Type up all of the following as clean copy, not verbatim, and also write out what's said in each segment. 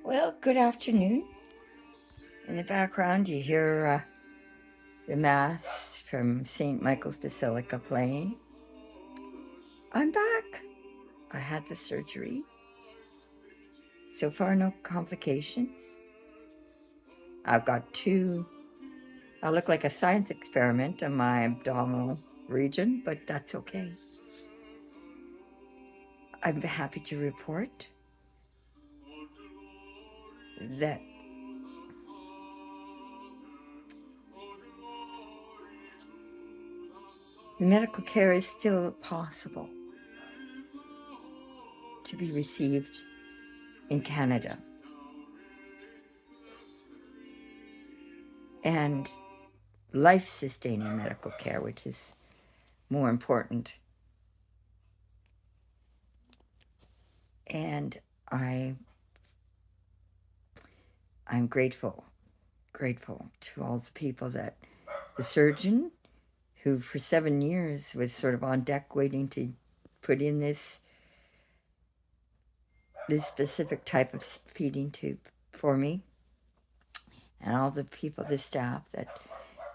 Well, good afternoon. In the background, you hear the Mass from St. Michael's Basilica playing. I'm back. I had the surgery. So far, no complications. I've got I look like a science experiment in my abdominal region, but that's okay. I'm happy to report that medical care is still possible to be received in Canada. And life-sustaining medical care, which is more important. And I'm grateful to all the people the surgeon who for 7 years was sort of on deck waiting to put in this specific type of feeding tube for me, and all the people, the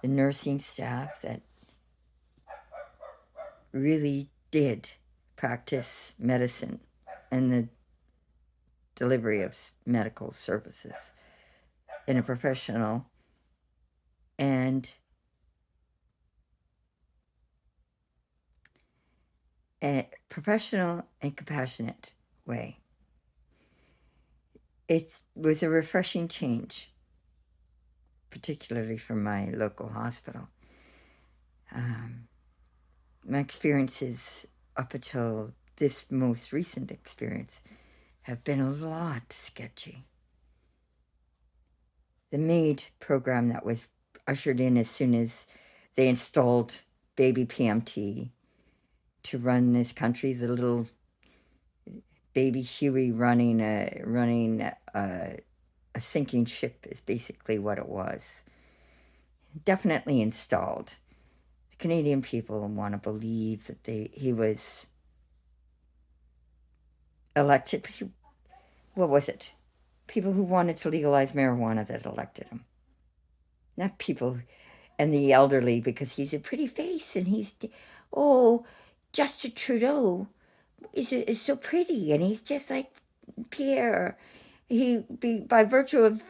nursing staff that really did practice medicine and the delivery of medical services in a professional and compassionate way. It was a refreshing change, particularly from my local hospital. My experiences up until this most recent experience have been a lot sketchy. The MAID program that was ushered in as soon as they installed baby PMT to run this country, the little baby Huey running a sinking ship is basically what it was. Definitely installed. The Canadian people want to believe that he was elected. What was it? People who wanted to legalize marijuana that elected him. Not people and the elderly, because he's a pretty face and Justin Trudeau is so pretty and he's just like Pierre. By virtue of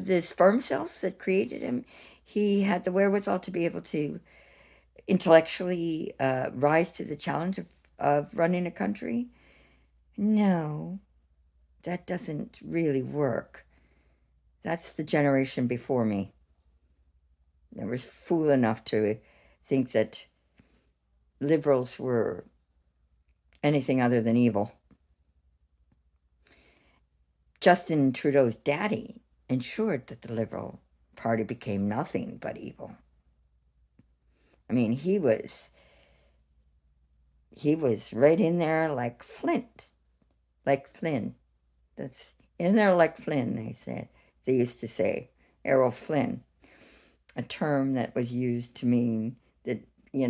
the sperm cells that created him, he had the wherewithal to be able to intellectually rise to the challenge of running a country. No, that doesn't really work. That's the generation before me. They was fool enough to think that liberals were anything other than evil. Justin Trudeau's daddy ensured that the Liberal Party became nothing but evil. I mean, he was right in there like Flint, like Flynn. That's in there like Flynn, they used to say, Errol Flynn, a term that was used to mean that, he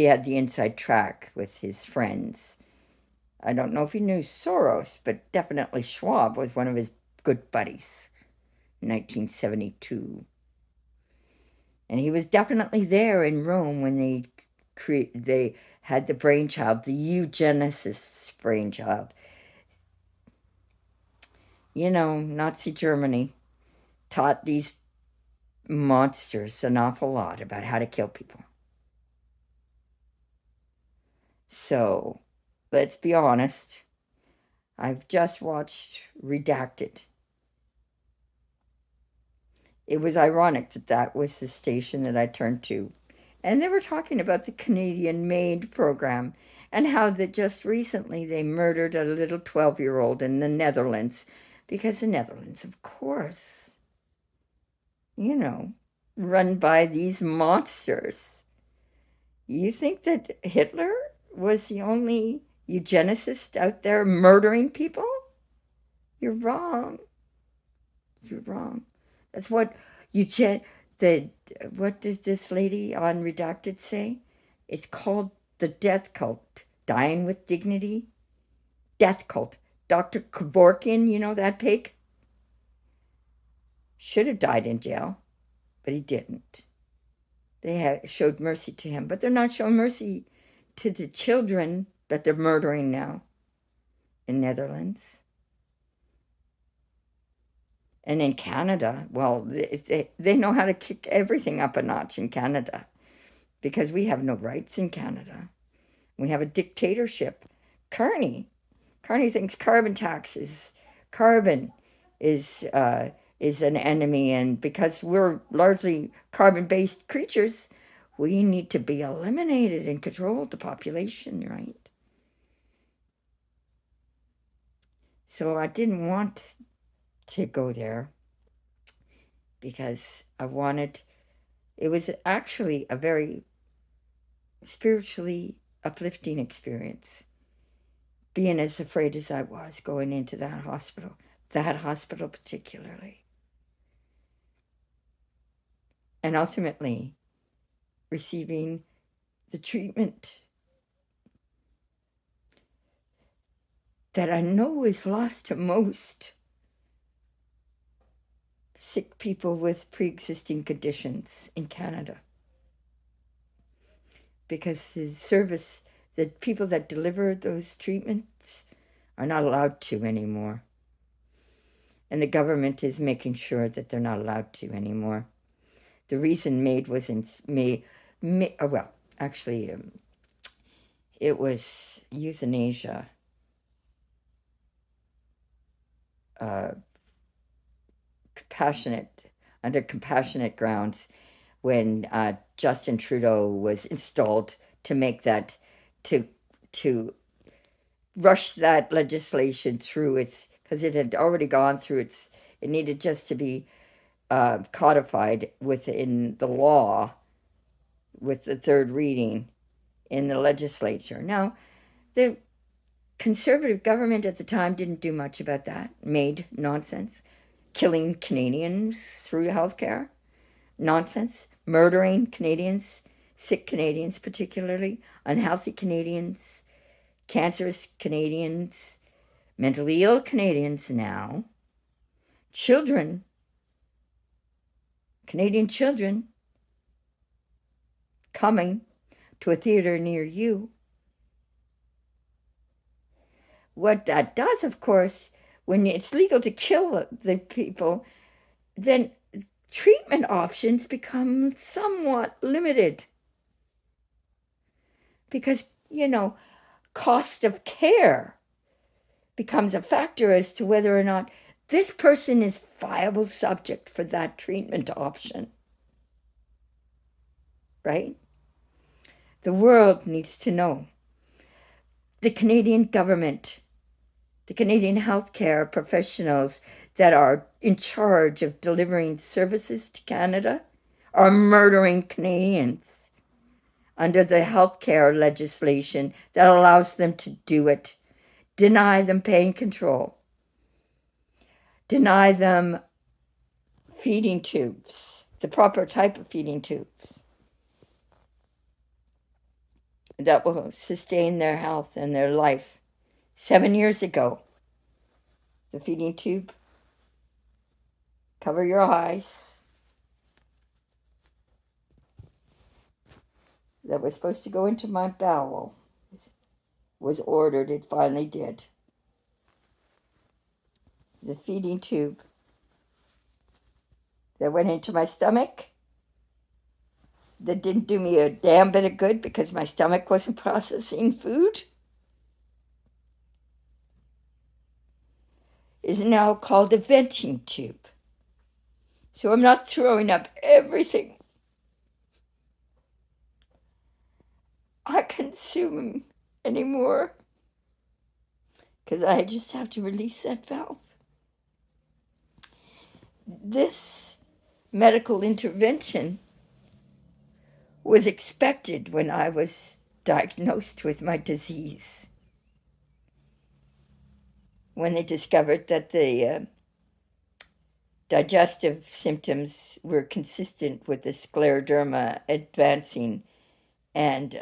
had the inside track with his friends. I don't know if he knew Soros, but definitely Schwab was one of his good buddies in 1972. And he was definitely there in Rome when they had the brainchild, the eugenicists' brainchild. Nazi Germany taught these monsters an awful lot about how to kill people. So, let's be honest. I've just watched Redacted. It was ironic that was the station that I turned to. And they were talking about the Canadian MAID program and how that just recently they murdered a little 12-year-old in the Netherlands because the Netherlands, of course, run by these monsters. You think that Hitler was the only eugenicist out there murdering people? You're wrong. You're wrong. That's what what does this lady on Redacted say? It's called the death cult. Dying with dignity? Death cult. Dr. Kevorkian, you know that pig? Should have died in jail, but he didn't. They showed mercy to him, but they're not showing mercy to the children that they're murdering now in Netherlands. And in Canada, well, they know how to kick everything up a notch in Canada because we have no rights in Canada. We have a dictatorship. Carney thinks carbon is an enemy, and because we're largely carbon-based creatures, we need to be eliminated and control the population, right? So I didn't want to go there because it was actually a very spiritually uplifting experience, being as afraid as I was going into that hospital particularly. And ultimately receiving the treatment that I know is lost to most sick people with pre-existing conditions in Canada. Because the people that deliver those treatments are not allowed to anymore. And the government is making sure that they're not allowed to anymore. The reason MAID was it was euthanasia. Under compassionate grounds, when Justin Trudeau was installed to make that, to rush that legislation through because it had already gone through it needed just to be codified within the law with the third reading in the legislature. Now, the Conservative government at the time didn't do much about that. MAID nonsense. Killing Canadians through healthcare. Nonsense. Murdering Canadians, sick Canadians particularly, unhealthy Canadians, cancerous Canadians, mentally ill Canadians now, children, Canadian children coming to a theater near you. What that does, of course, when it's legal to kill the people, then treatment options become somewhat limited. Because, cost of care becomes a factor as to whether or not this person is viable subject for that treatment option. Right? The world needs to know. The Canadian government, the Canadian healthcare professionals that are in charge of delivering services to Canada are murdering Canadians under the healthcare legislation that allows them to do it. Deny them pain control. Deny them feeding tubes, the proper type of feeding tubes that will sustain their health and their life. 7 years ago, the feeding tube, cover your eyes, that was supposed to go into my bowel was ordered. It finally did. The feeding tube that went into my stomach, that didn't do me a damn bit of good because my stomach wasn't processing food, is now called a venting tube. So I'm not throwing up everything I consume anymore because I just have to release that valve. This medical intervention was expected when I was diagnosed with my disease. When they discovered that the digestive symptoms were consistent with the scleroderma advancing and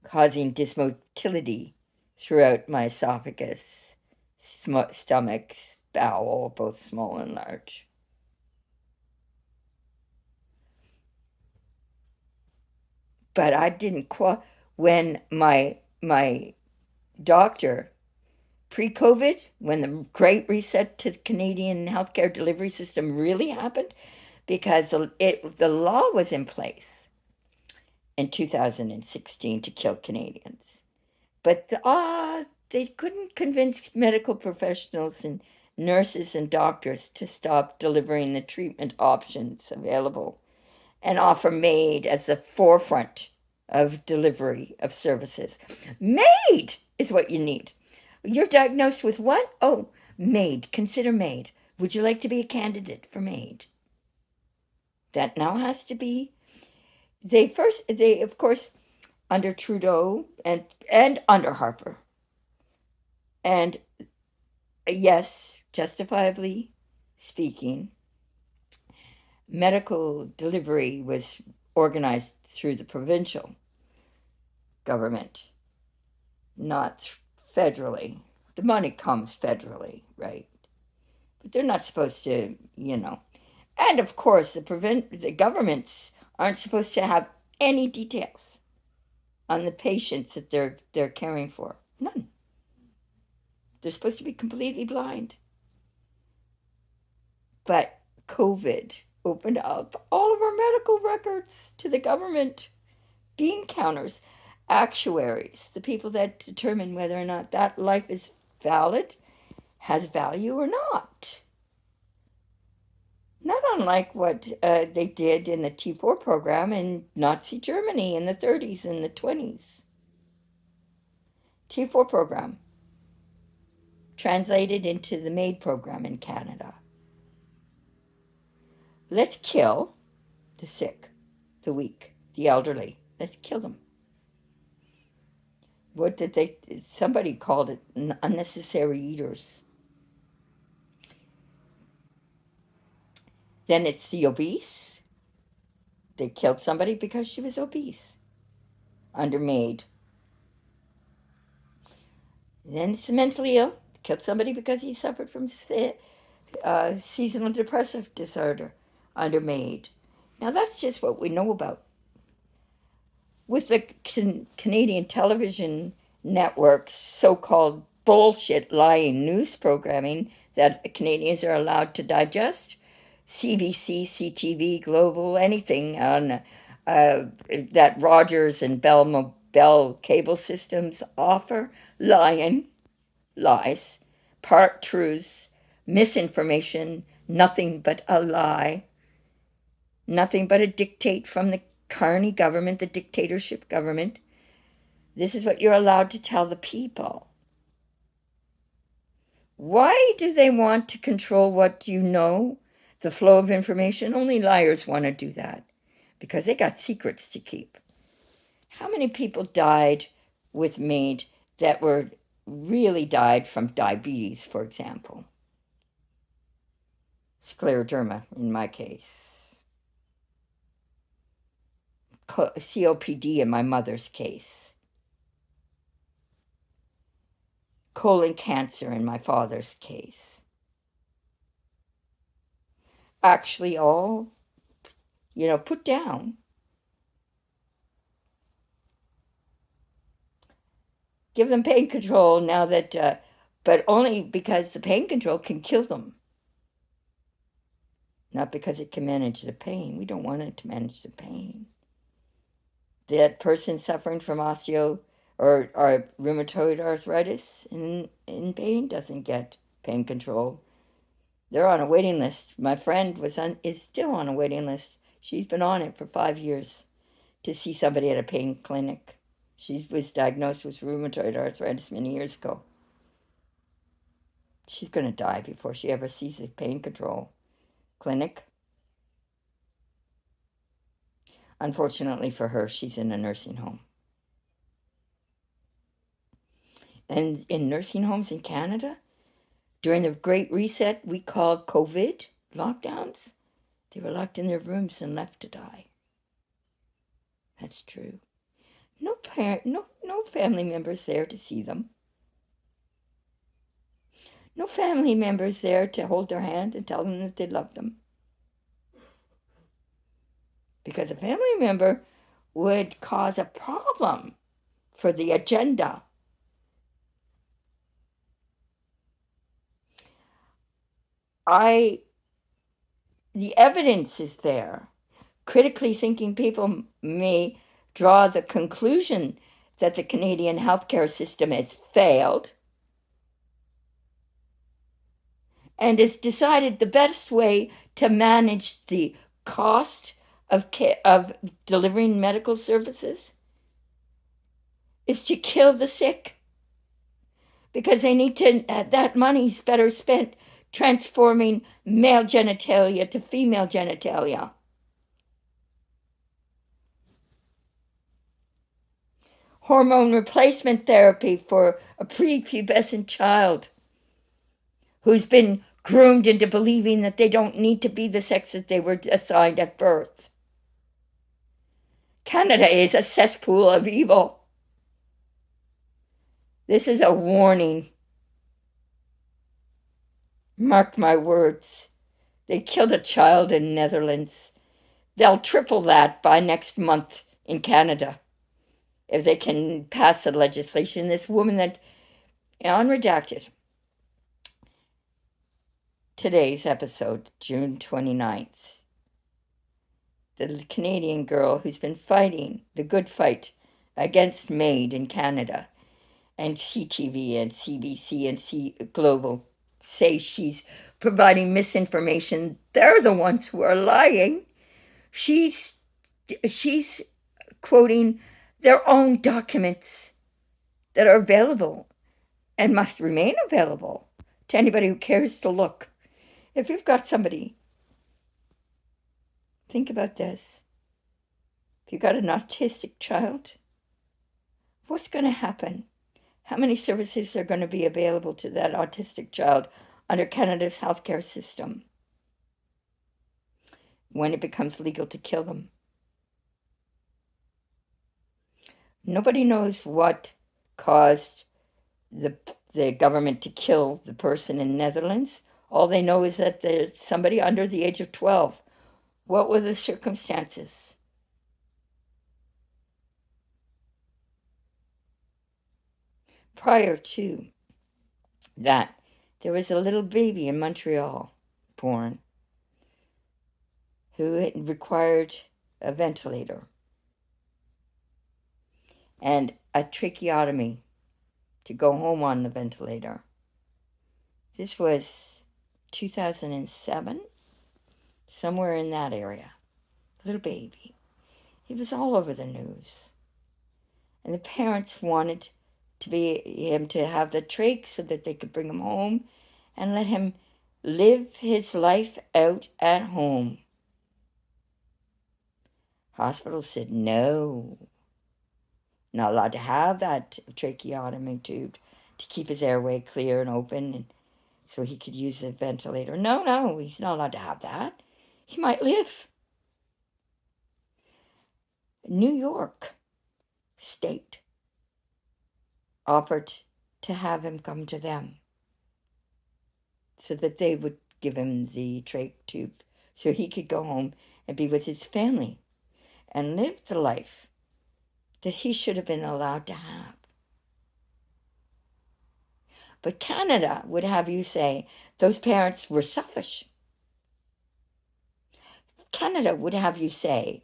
causing dysmotility throughout my esophagus, stomach, bowel, both small and large. But I didn't when my doctor pre-COVID, when the great reset to the Canadian healthcare delivery system really happened, because the law was in place in 2016 to kill Canadians. But they couldn't convince medical professionals and nurses and doctors to stop delivering the treatment options available and offer MAID as the forefront of delivery of services. MAID is what you need. You're diagnosed with what? Oh, MAID. Consider MAID. Would you like to be a candidate for MAID? That now has to be. They of course, under Trudeau and under Harper, and yes, justifiably speaking, medical delivery was organized through the provincial government, not federally. The money comes federally, right? But they're not supposed to, And of course, the governments aren't supposed to have any details on the patients that they're caring for. None. They're supposed to be completely blind. But COVID opened up all of our medical records to the government. Bean counters, actuaries, the people that determine whether or not that life is valid, has value or not. Not unlike what they did in the T4 program in Nazi Germany in the 30s and the 20s. T4 program translated into the MAID program in Canada. Let's kill the sick, the weak, the elderly. Let's kill them. What did somebody called it unnecessary eaters. Then it's the obese. They killed somebody because she was obese. Under MAID. Then it's the mentally ill. Killed somebody because he suffered from seasonal depressive disorder. Under MAID. Now that's just what we know about. With the Canadian television networks, so-called bullshit lying news programming that Canadians are allowed to digest, CBC, CTV, Global, anything on that Rogers and Bell cable systems offer, lying, lies, part truths, misinformation, nothing but a lie, nothing but a dictate from the Carney government, the dictatorship government. This is what you're allowed to tell the people. Why do they want to control what you know? The flow of information? Only liars want to do that because they got secrets to keep. How many people died with MAID that really died from diabetes, for example? Scleroderma, in my case. COPD in my mother's case. Colon cancer in my father's case. Actually, all, put down. Give them pain control now that, but only because the pain control can kill them. Not because it can manage the pain. We don't want it to manage the pain. That person suffering from osteo or rheumatoid arthritis in pain doesn't get pain control. They're on a waiting list. My friend is still on a waiting list. She's been on it for 5 years to see somebody at a pain clinic. She was diagnosed with rheumatoid arthritis many years ago. She's going to die before she ever sees a pain control clinic. Unfortunately for her, she's in a nursing home. And in nursing homes in Canada, during the Great Reset we called COVID lockdowns, they were locked in their rooms and left to die. That's true. No family members there to see them. No family members there to hold their hand and tell them that they love them. Because a family member would cause a problem for the agenda. The evidence is there. Critically thinking people may draw the conclusion that the Canadian healthcare system has failed and has decided the best way to manage the cost of delivering medical services is to kill the sick, because they need to, that money's better spent transforming male genitalia to female genitalia. Hormone replacement therapy for a prepubescent child who's been groomed into believing that they don't need to be the sex that they were assigned at birth. Canada is a cesspool of evil. This is a warning. Mark my words. They killed a child in Netherlands. They'll triple that by next month in Canada if they can pass the legislation. This woman that, unredacted, today's episode, June 29th. The Canadian girl who's been fighting the good fight against MAID in Canada, and CTV and CBC and Global say she's providing misinformation. They're the ones who are lying. She's quoting their own documents that are available and must remain available to anybody who cares to look. If you've got somebody, think about this. If you've got an autistic child, what's going to happen? How many services are going to be available to that autistic child under Canada's healthcare system when it becomes legal to kill them? Nobody knows what caused the government to kill the person in Netherlands. All they know is that there's somebody under the age of 12. What were the circumstances? Prior to that, there was a little baby in Montreal born who had required a ventilator and a tracheotomy to go home on the ventilator. This was 2007, somewhere in that area. Little baby. He was all over the news. And the parents wanted him to have the trach so that they could bring him home and let him live his life out at home. Hospital said no. Not allowed to have that tracheotomy tube to keep his airway clear and open, and so he could use the ventilator. No, he's not allowed to have that. He might live. New York State offered to have him come to them so that they would give him the trach tube so he could go home and be with his family and live the life that he should have been allowed to have. But Canada would have you say those parents were selfish. Canada would have you say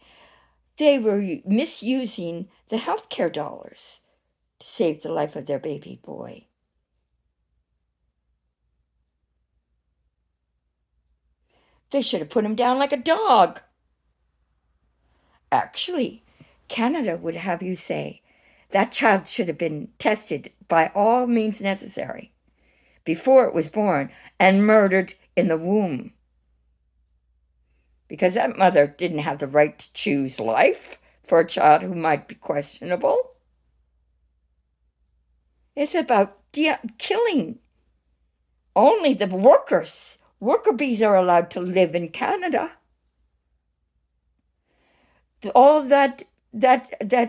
they were misusing the healthcare dollars to save the life of their baby boy. They should have put him down like a dog. Actually, Canada would have you say that child should have been tested by all means necessary before it was born and murdered in the womb. Because that mother didn't have the right to choose life for a child who might be questionable. It's about killing. Only the worker bees are allowed to live in Canada. All that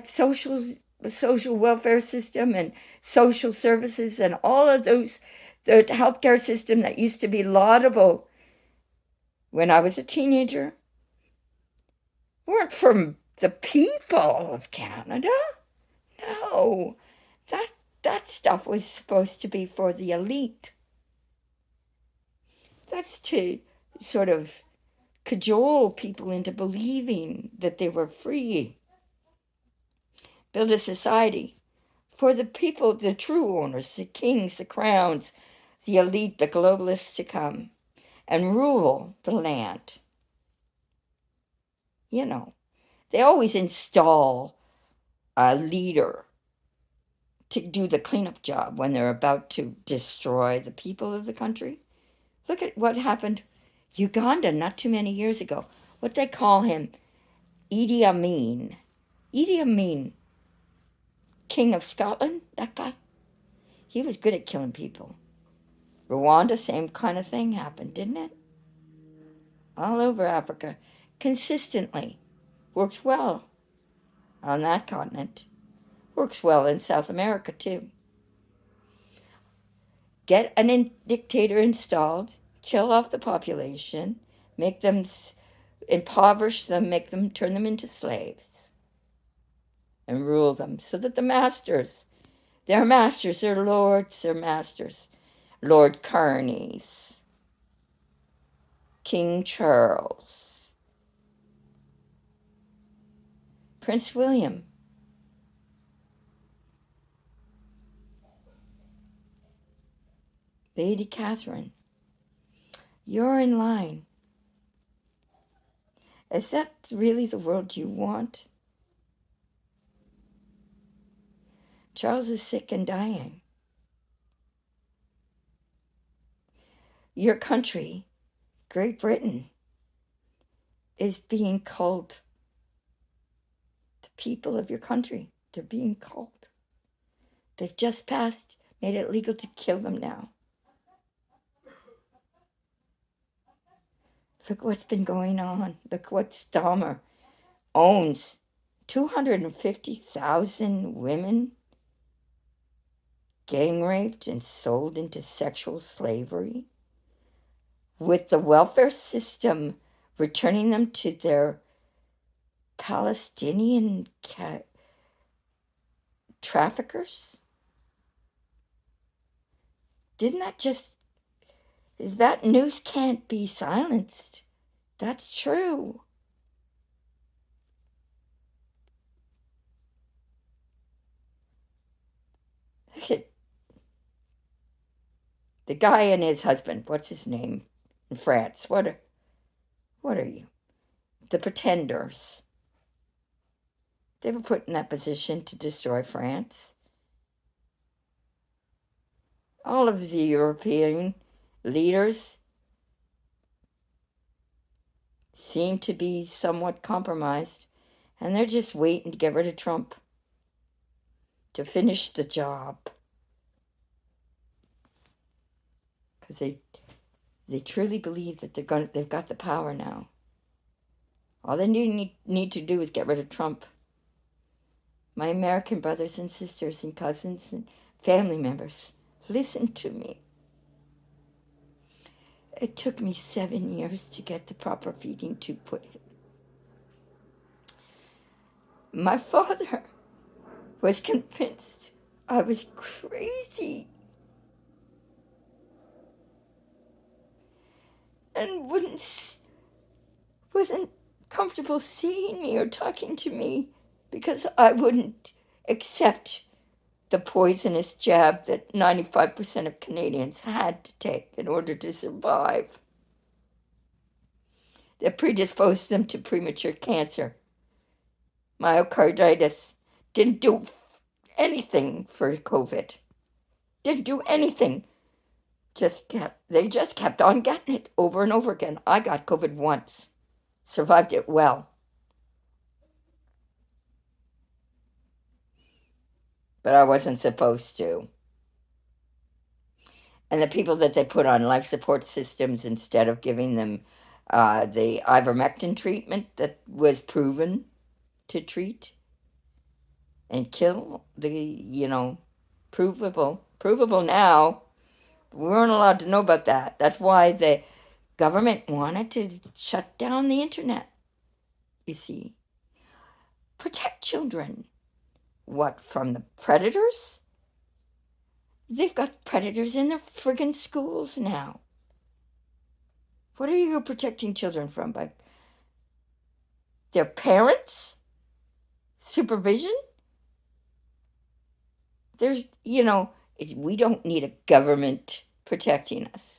social welfare system and social services and all of those The healthcare system that used to be laudable when I was a teenager weren't from the people of Canada. No, that that stuff was supposed to be for the elite. That's to sort of cajole people into believing that they were free. Build a society for the people, the true owners, the kings, the crowns, the elite, the globalists to come and rule the land. You know, they always install a leader to do the cleanup job when they're about to destroy the people of the country. Look at what happened Uganda not too many years ago. What they call him, Idi Amin. Idi Amin, King of Scotland, that guy. He was good at killing people. Rwanda, same kind of thing happened, didn't it? All over Africa, consistently. Works well on that continent. Works well in South America, too. Get a dictator installed, kill off the population, make them impoverish them, make them turn them into slaves, and rule them so that the masters, their masters, their lords, their masters, Lord Carneys, King Charles, Prince William, Lady Catherine, you're in line. Is that really the world you want? Charles is sick and dying. Your country, Great Britain, is being culled. The people of your country, they're being culled. They've just passed, made it legal to kill them now. Look what's been going on. Look what Dahmer owns. 250,000 women gang raped and sold into sexual slavery, with the welfare system returning them to their Palestinian traffickers. Didn't that just... That news can't be silenced. That's true. Look at the guy and his husband. What's his name in France? What are you? The pretenders. They were put in that position to destroy France. All of the European leaders seem to be somewhat compromised, and they're just waiting to get rid of Trump to finish the job. Because they truly believe that they've got the power now. All they need to do is get rid of Trump. My American brothers and sisters and cousins and family members, listen to me. It took me 7 years to get the proper feeding tube put in. My father was convinced I was crazy and wasn't comfortable seeing me or talking to me because I wouldn't accept the poisonous jab that 95% of Canadians had to take in order to survive. That predisposed them to premature cancer. Myocarditis. Didn't do anything for COVID. Didn't do anything. They just kept on getting it over and over again. I got COVID once. Survived it well. But I wasn't supposed to. And the people that they put on life support systems instead of giving them the ivermectin treatment that was proven to treat and kill, provable now, We weren't allowed to know about that. That's why the government wanted to shut down the internet, you see. Protect children. What, from the predators? They've got predators in their friggin' schools now. What are you protecting children from? By their parents? Supervision? There's, we don't need a government protecting us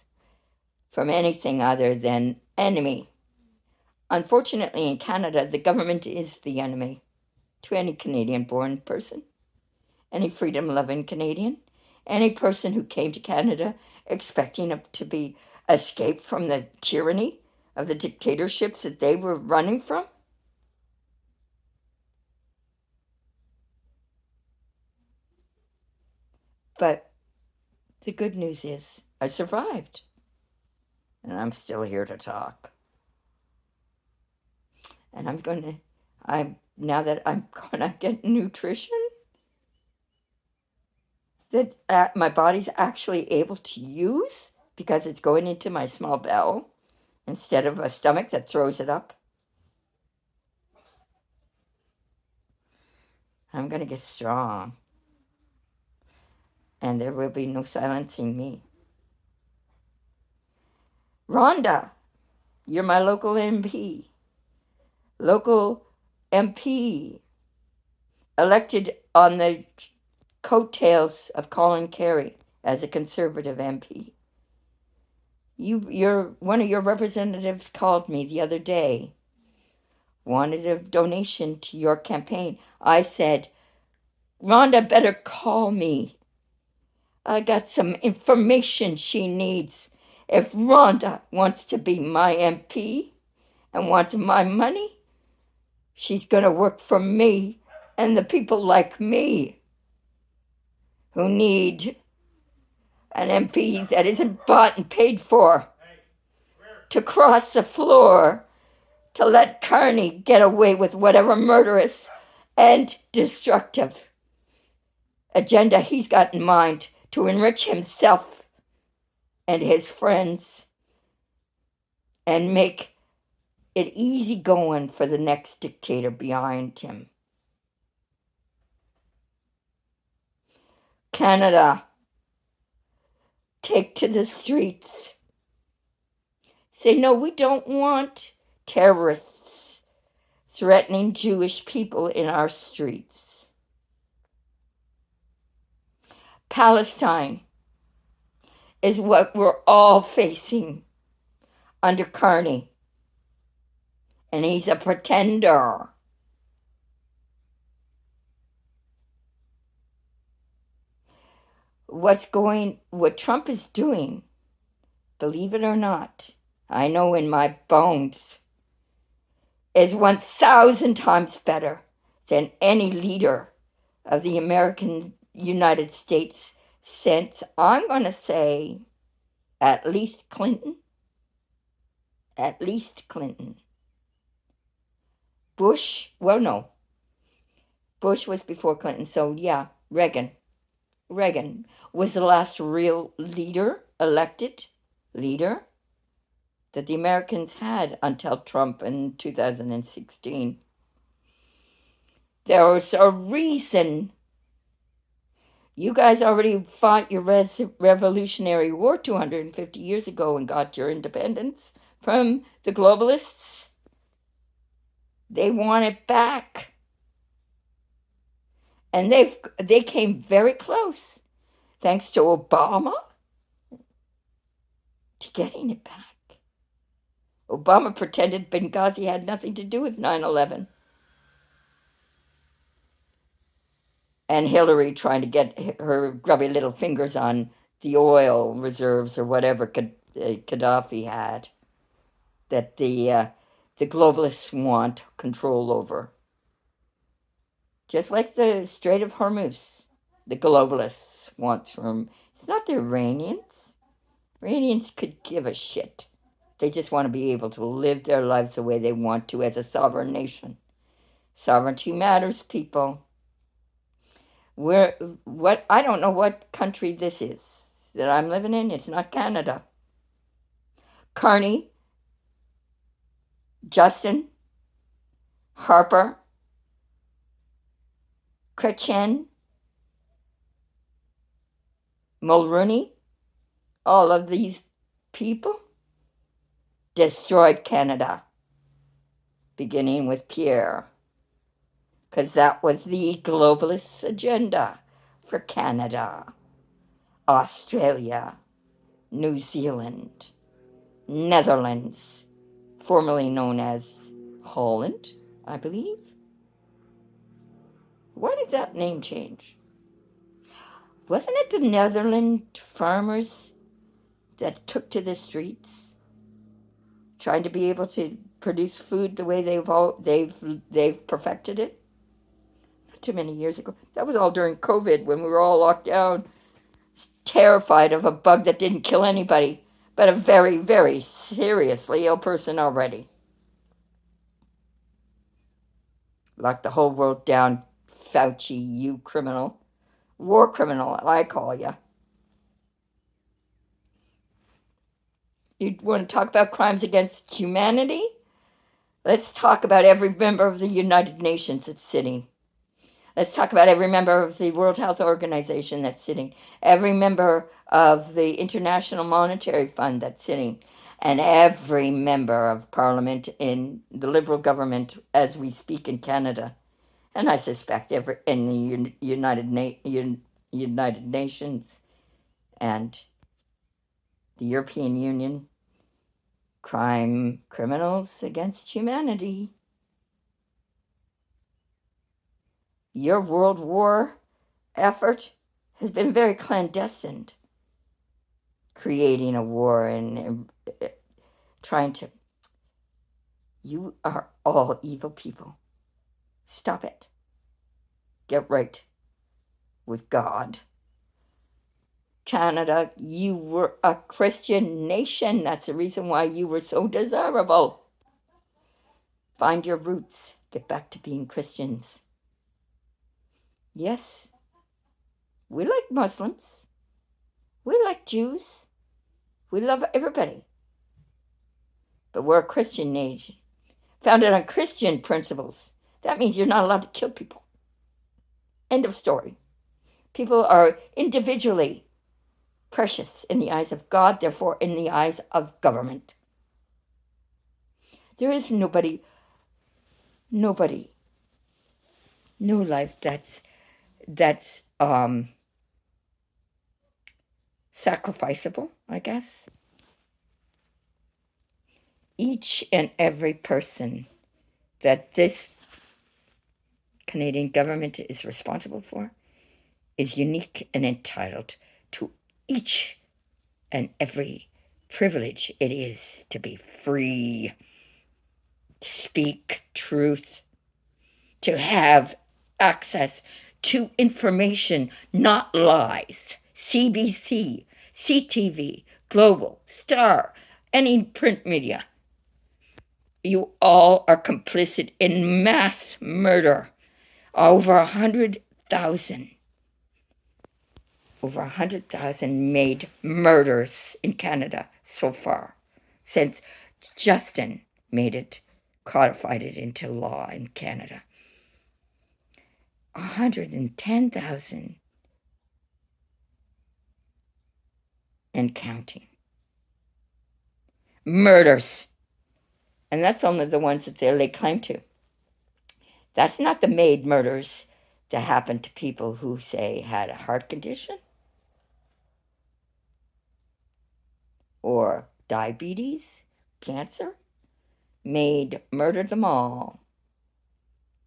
from anything other than enemy. Unfortunately, in Canada, the government is the enemy to any Canadian-born person, any freedom-loving Canadian, any person who came to Canada expecting to be escape from the tyranny of the dictatorships that they were running from. But the good news is I survived, and I'm still here to talk. And now that I'm gonna get nutrition that my body's actually able to use because it's going into my small bowel instead of a stomach that throws it up. I'm gonna get strong, and there will be no silencing me. Rhonda, you're my local MP. Local MP, elected on the coattails of Colin Carey as a Conservative MP. One of your representatives called me the other day, wanted a donation to your campaign. I said, Rhonda better call me. I got some information she needs. If Rhonda wants to be my MP and wants my money, she's going to work for me and the people like me who need an MP that isn't bought and paid for to cross the floor to let Carney get away with whatever murderous and destructive agenda he's got in mind to enrich himself and his friends and make it easy going for the next dictator behind him. Canada, take to the streets. Say, no, we don't want terrorists threatening Jewish people in our streets. Palestine is what we're all facing under Carney. And he's a pretender. What Trump is doing, believe it or not, I know in my bones, is 1,000 times better than any leader of the American United States since, I'm going to say, at least Clinton. At least Clinton. Bush, well, no. Bush was before Clinton, so yeah, Reagan. Reagan was the last real elected leader, that the Americans had until Trump in 2016. There was a reason. You guys already fought your Revolutionary War 250 years ago and got your independence from the globalists. They want it back. And they came very close, thanks to Obama, to getting it back. Obama pretended Benghazi had nothing to do with 9/11. And Hillary trying to get her grubby little fingers on the oil reserves or whatever Gaddafi had, that the globalists want control over. Just like the Strait of Hormuz, the globalists want from. It's not the Iranians. Iranians could give a shit. They just want to be able to live their lives the way they want to as a sovereign nation. Sovereignty matters, people. I don't know what country this is. that I'm living in, it's not Canada. Carney, Justin, Harper, Chrétien, Mulroney, all of these people destroyed Canada, beginning with Pierre, because that was the globalist agenda for Canada, Australia, New Zealand, Netherlands, formerly known as Holland, I believe. Why did that name change? Wasn't it the Netherland farmers that took to the streets, trying to be able to produce food the way they've perfected it? Not too many years ago. That was all during COVID when we were all locked down, terrified of a bug that didn't kill anybody, but a very, very seriously ill person already. Locked the whole world down, Fauci, you criminal. War criminal, I call you. You want to talk about crimes against humanity? Let's talk about every member of the United Nations that's sitting. Let's talk about every member of the World Health Organization that's sitting, every member of the International Monetary Fund that's sitting, and every member of Parliament in the Liberal government as we speak in Canada. And I suspect in the United Nations and the European Union, criminals against humanity. Your World War effort has been very clandestine, creating a war and trying to. You are all evil people. Stop it. Get right with God. Canada, you were a Christian nation. That's the reason why you were so desirable. Find your roots. Get back to being Christians. Yes, we like Muslims. We like Jews. We love everybody. But we're a Christian nation, founded on Christian principles. That means you're not allowed to kill people. End of story. People are individually precious in the eyes of God, therefore in the eyes of government. There is nobody, no life that's sacrificable, I guess. Each and every person that this Canadian government is responsible for is unique and entitled to each and every privilege it is to be free, to speak truth, to have access to information, not lies. CBC, CTV, Global, Star, any print media. You all are complicit in mass murder. Over 100,000 made murders in Canada so far, since Justin codified it into law in Canada. 110,000 and counting. Murders. And that's only the ones that they lay claim to. That's not the made murders that happened to people who, say, had a heart condition or diabetes, cancer. Murdered them all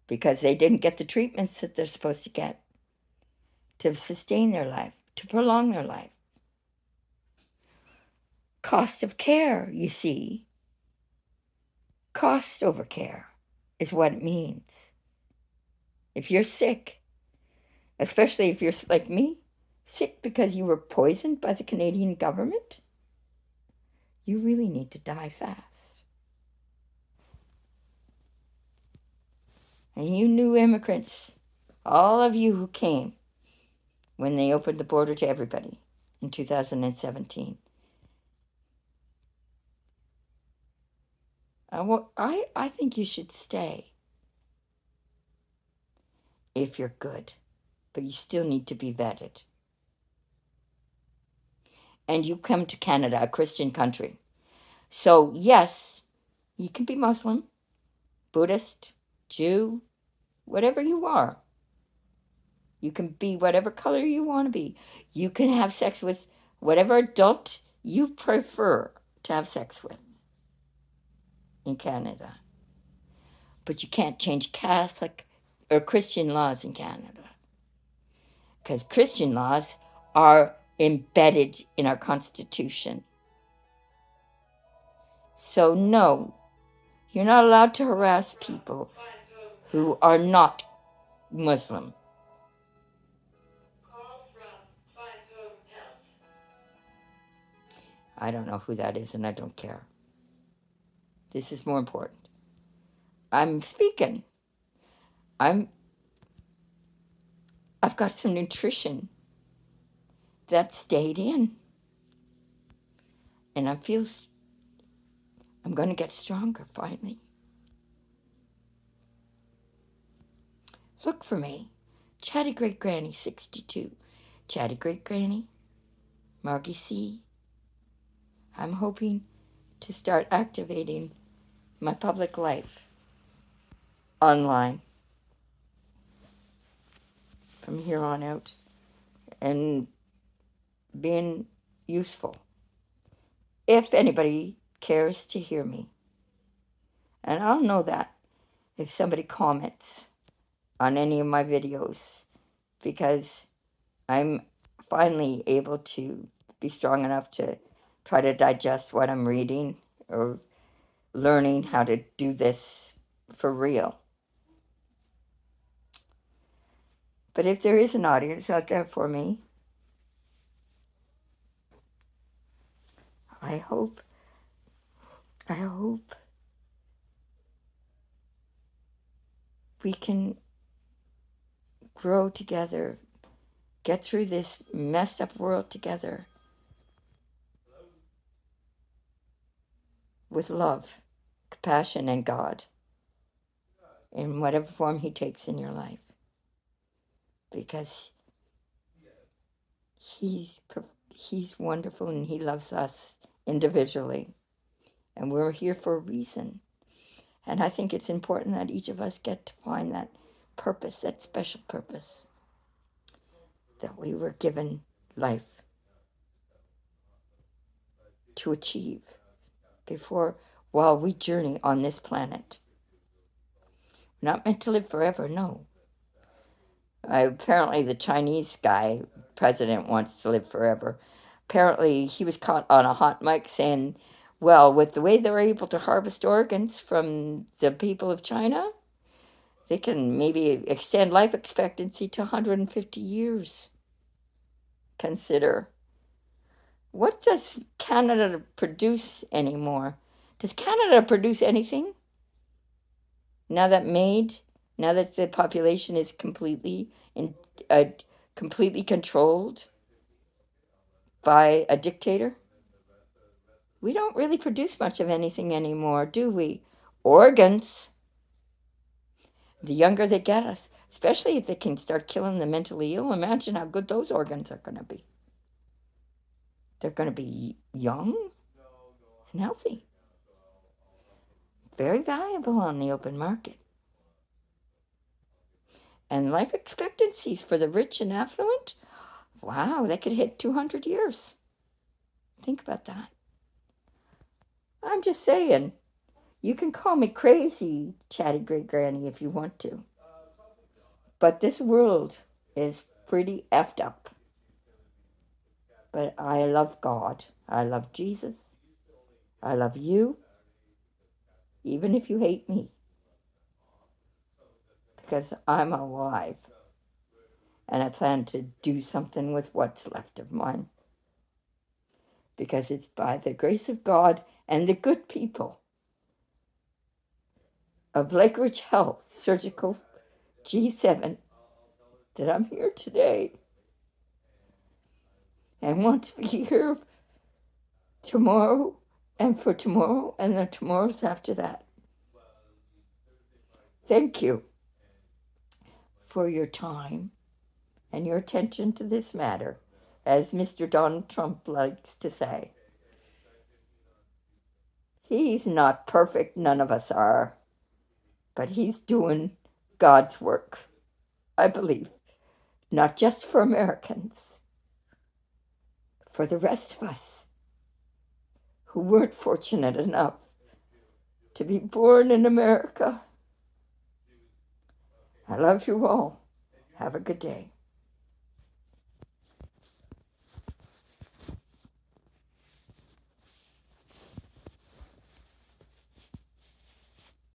because they didn't get the treatments that they're supposed to get to sustain their life, to prolong their life. Cost of care, you see. Cost over care is what it means. If you're sick, especially if you're like me, sick because you were poisoned by the Canadian government, you really need to die fast. And you new immigrants, all of you who came when they opened the border to everybody in 2017. I think you should stay if you're good, but you still need to be vetted. And you come to Canada, a Christian country. So, yes, you can be Muslim, Buddhist, Jew, whatever you are. You can be whatever color you want to be. You can have sex with whatever adult you prefer to have sex with in Canada. But you can't change Catholic or Christian laws in Canada. Because Christian laws are embedded in our Constitution. So, no, you're not allowed to harass people who are not Muslim. I don't know who that is, and I don't care. This is more important. I'm speaking. I've got some nutrition that stayed in. And I'm going to get stronger finally. Look for me. Chatty Great Granny 62. Chatty Great Granny. Margie C. I'm hoping to start activating my public life online from here on out and being useful. If anybody cares to hear me. And I'll know that if somebody comments on any of my videos, because I'm finally able to be strong enough to try to digest what I'm reading or learning how to do this for real. But if there is an audience out there for me, I hope we can grow together, get through this messed up world together with love, compassion, and God in whatever form He takes in your life. Because He's wonderful and He loves us individually. And we're here for a reason. And I think it's important that each of us get to find that purpose, that special purpose, that we were given life to achieve while we journey on this planet. We're not meant to live forever, no. Apparently the Chinese president, wants to live forever. Apparently he was caught on a hot mic saying, well, with the way they're able to harvest organs from the people of China, they can maybe extend life expectancy to 150 years. Consider. What does Canada produce anymore? Does Canada produce anything? Now that the population is completely controlled by a dictator? We don't really produce much of anything anymore, do we? Organs. The younger they get us, especially if they can start killing the mentally ill, imagine how good those organs are going to be. They're going to be young and healthy. Very valuable on the open market. And life expectancies for the rich and affluent, wow, they could hit 200 years. Think about that. I'm just saying, you can call me crazy, Chatty Great Granny, if you want to. But this world is pretty effed up. But I love God. I love Jesus. I love you. Even if you hate me. Because I'm alive. And I plan to do something with what's left of mine. Because it's by the grace of God and the good people of Lake Ridge Health Surgical G7 that I'm here today. and want to be here tomorrow and for tomorrow and the tomorrows after that. Thank you for your time and your attention to this matter, as Mr. Donald Trump likes to say. He's not perfect, none of us are, but he's doing God's work, I believe, not just for Americans, for the rest of us who weren't fortunate enough to be born in America. I love you all. Have a good day.